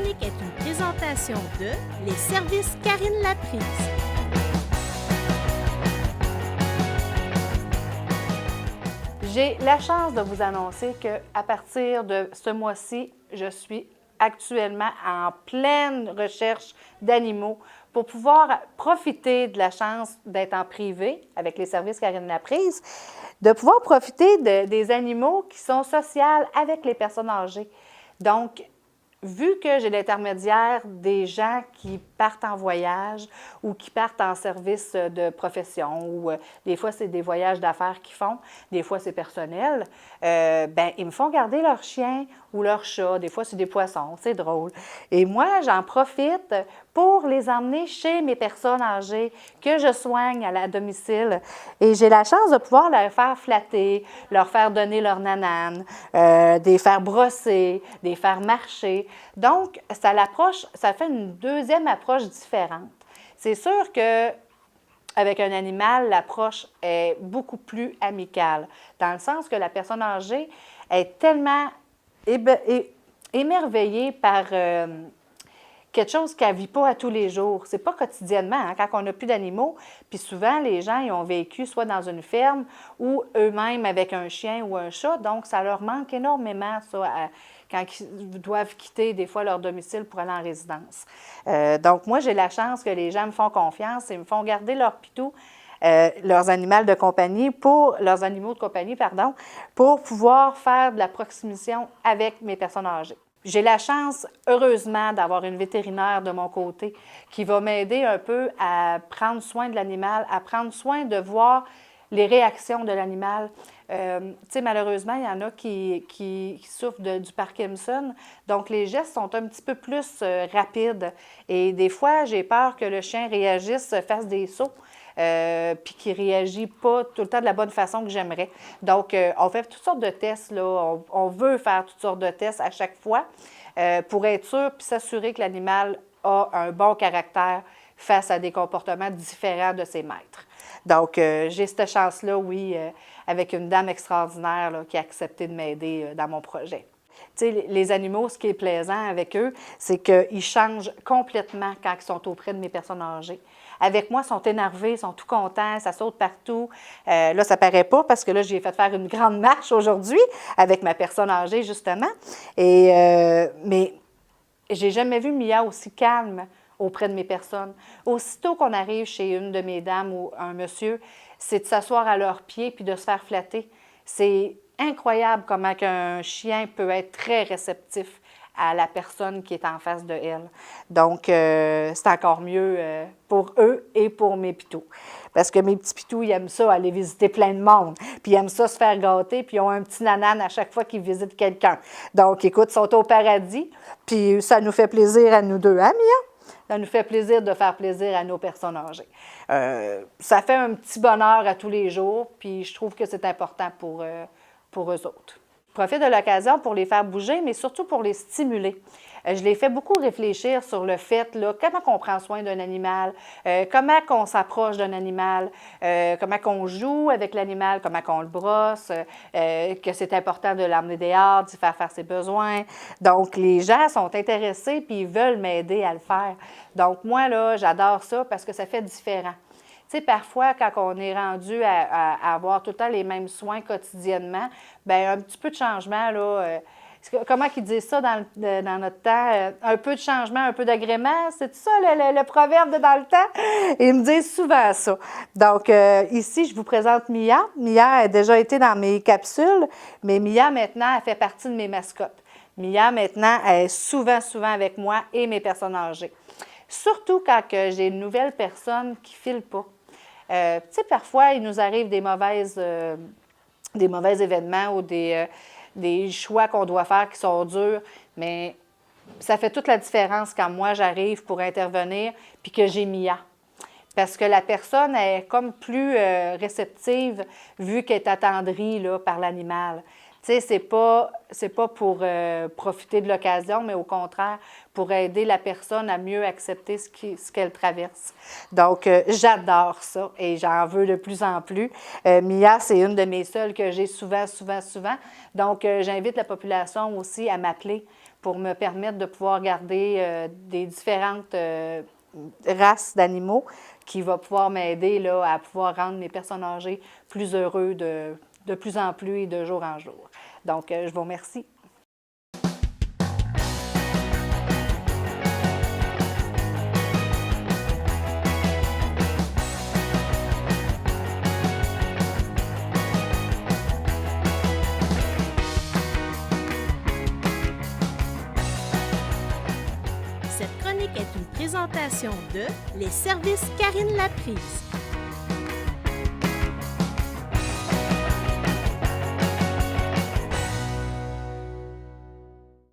chronique est une présentation de Les Services Karine Laprise. J'ai la chance de vous annoncer qu'à partir de ce mois-ci, je suis actuellement en pleine recherche d'animaux pour pouvoir profiter de la chance d'être en privé avec les services Karine Laprise, de pouvoir profiter des animaux qui sont sociaux avec les personnes âgées. Donc, vu que j'ai l'intermédiaire des gens qui partent en voyage ou qui partent en service de profession, ou des fois, c'est des voyages d'affaires qu'ils font, des fois, c'est personnel, ils me font garder leur chien ou leur chat. Des fois, c'est des poissons, c'est drôle. Et moi, j'en profite pour les emmener chez mes personnes âgées que je soigne à domicile. Et j'ai la chance de pouvoir leur faire flatter, leur faire donner leur nanane, des faire brosser, des faire marcher. Donc, ça fait une deuxième approche différente. C'est sûr que avec un animal, l'approche est beaucoup plus amicale, dans le sens que la personne âgée est tellement émerveillée par quelque chose qu'elle ne vit pas à tous les jours. C'est pas quotidiennement, hein, quand on n'a plus d'animaux. Puis souvent, les gens ils ont vécu soit dans une ferme ou eux-mêmes avec un chien ou un chat. Donc, ça leur manque énormément, ça, quand ils doivent quitter des fois leur domicile pour aller en résidence. Donc, moi, j'ai la chance que les gens me font confiance et me font garder leur pitou, leurs animaux de compagnie, pour pouvoir faire de la proximité avec mes personnes âgées. J'ai la chance, heureusement, d'avoir une vétérinaire de mon côté qui va m'aider un peu à prendre soin de l'animal, à prendre soin de voir les réactions de l'animal. Tu sais, malheureusement, il y en a qui souffrent du Parkinson. Donc, les gestes sont un petit peu plus rapides. Et des fois, j'ai peur que le chien réagisse, fasse des sauts, puis qu'il ne réagit pas tout le temps de la bonne façon que j'aimerais. Donc, on fait toutes sortes de tests, là. On veut faire toutes sortes de tests à chaque fois pour être sûr puis s'assurer que l'animal a un bon caractère face à des comportements différents de ses maîtres. Donc, j'ai cette chance-là, oui, avec une dame extraordinaire là, qui a accepté de m'aider dans mon projet. Tu sais, les animaux, ce qui est plaisant avec eux, c'est qu'ils changent complètement quand ils sont auprès de mes personnes âgées. Avec moi, ils sont énervés, ils sont tout contents, ça saute partout. Là, ça ne paraît pas parce que là, j'ai fait faire une grande marche aujourd'hui avec ma personne âgée, justement. Mais j'ai jamais vu Mia aussi calme auprès de mes personnes. Aussitôt qu'on arrive chez une de mes dames ou un monsieur, c'est de s'asseoir à leurs pieds puis de se faire flatter. C'est incroyable comment un chien peut être très réceptif à la personne qui est en face de elle. Donc, c'est encore mieux pour eux et pour mes pitous. Parce que mes petits pitous, ils aiment ça, aller visiter plein de monde. Puis ils aiment ça se faire gâter, puis ils ont un petit nanane à chaque fois qu'ils visitent quelqu'un. Donc, écoute, ils sont au paradis, puis ça nous fait plaisir à nous deux, hein, Mia? Ça nous fait plaisir de faire plaisir à nos personnes âgées. Ça fait un petit bonheur à tous les jours, puis je trouve que c'est important pour eux autres. Je profite de l'occasion pour les faire bouger, mais surtout pour les stimuler. Je les fais beaucoup réfléchir sur le fait, là, comment on prend soin d'un animal, comment on s'approche d'un animal, comment on joue avec l'animal, comment on le brosse, que c'est important de l'emmener dehors, d'y faire ses besoins. Donc, les gens sont intéressés puis ils veulent m'aider à le faire. Donc, moi, là, j'adore ça parce que ça fait différent. Tu sais, parfois, quand on est rendu à avoir tout le temps les mêmes soins quotidiennement, bien, un petit peu de changement, là, comment ils disent ça dans notre temps? Un peu de changement, un peu d'agrément, c'est ça le proverbe de dans le temps? Ils me disent souvent ça. Donc, ici, je vous présente Mia. Mia a déjà été dans mes capsules, mais Mia, maintenant, elle fait partie de mes mascottes. Mia, maintenant, elle est souvent avec moi et mes personnes âgées. Surtout quand j'ai une nouvelle personne qui ne file pas. Tu sais, parfois, il nous arrive des mauvais événements ou des choix qu'on doit faire qui sont durs, mais ça fait toute la différence quand moi, j'arrive pour intervenir puis que j'ai Mia. Parce que la personne est comme plus réceptive vu qu'elle est attendrie là, par l'animal. Tu sais, c'est pas pour profiter de l'occasion, mais au contraire, pour aider la personne à mieux accepter ce qu'elle traverse. Donc, j'adore ça et j'en veux de plus en plus. Mia, c'est une de mes seules que j'ai souvent. Donc, j'invite la population aussi à m'appeler pour me permettre de pouvoir garder des différentes races d'animaux qui va pouvoir m'aider là, à pouvoir rendre mes personnes âgées plus heureux de plus en plus et de jour en jour. Donc, je vous remercie. Cette chronique est une présentation de Les services Karine Laprise.